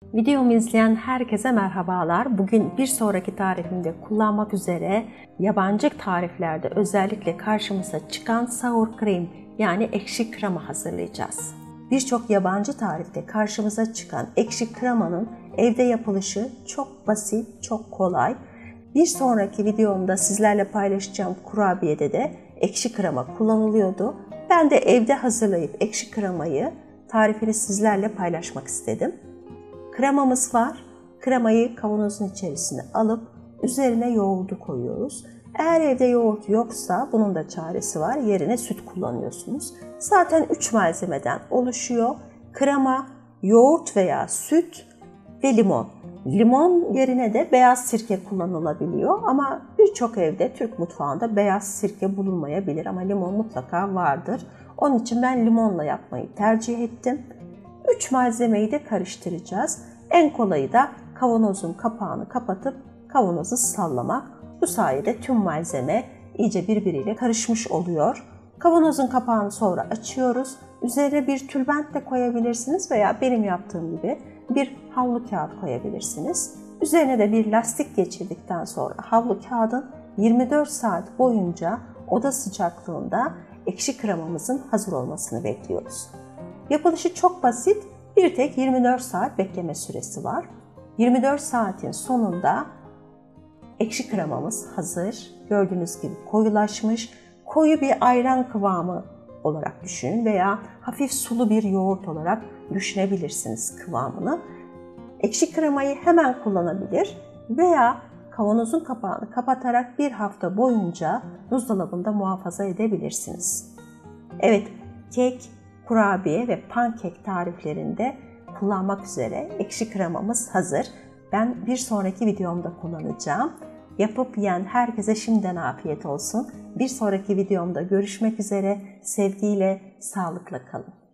Videomu izleyen herkese merhabalar. Bugün bir sonraki tarifimde kullanmak üzere yabancı tariflerde özellikle karşımıza çıkan sour cream yani ekşi krema hazırlayacağız. Birçok yabancı tarifte karşımıza çıkan ekşi kremanın evde yapılışı çok basit, çok kolay. Bir sonraki videomda sizlerle paylaşacağım kurabiyede de ekşi krema kullanılıyordu. Ben de evde hazırlayıp ekşi kremayı tarifini sizlerle paylaşmak istedim. Kremamız var. Kremayı kavanozun içerisine alıp üzerine yoğurdu koyuyoruz. Eğer evde yoğurt yoksa bunun da çaresi var. Yerine süt kullanıyorsunuz. Zaten 3 malzemeden oluşuyor. Krema, yoğurt veya süt ve limon. Limon yerine de beyaz sirke kullanılabiliyor ama birçok evde Türk mutfağında beyaz sirke bulunmayabilir ama limon mutlaka vardır. Onun için ben limonla yapmayı tercih ettim. 3 malzemeyi de karıştıracağız. En kolayı da kavanozun kapağını kapatıp kavanozu sallamak. Bu sayede tüm malzeme iyice birbiriyle karışmış oluyor. Kavanozun kapağını sonra açıyoruz. Üzerine bir tülbent de koyabilirsiniz veya benim yaptığım gibi bir havlu kağıt koyabilirsiniz. Üzerine de bir lastik geçirdikten sonra havlu kağıdın 24 saat boyunca oda sıcaklığında ekşi kremamızın hazır olmasını bekliyoruz. Yapılışı çok basit, bir tek 24 saat bekleme süresi var. 24 saatin sonunda ekşi kremamız hazır. Gördüğünüz gibi koyulaşmış, koyu bir ayran kıvamı olarak düşünün veya hafif sulu bir yoğurt olarak düşünebilirsiniz kıvamını. Ekşi kremayı hemen kullanabilir veya kavanozun kapağını kapatarak bir hafta boyunca buzdolabında muhafaza edebilirsiniz. Evet, kek, kurabiye ve pankek tariflerinde kullanmak üzere ekşi kremamız hazır. Ben bir sonraki videomda kullanacağım. Yapıp yiyen herkese şimdiden afiyet olsun. Bir sonraki videomda görüşmek üzere. Sevgiyle, sağlıkla kalın.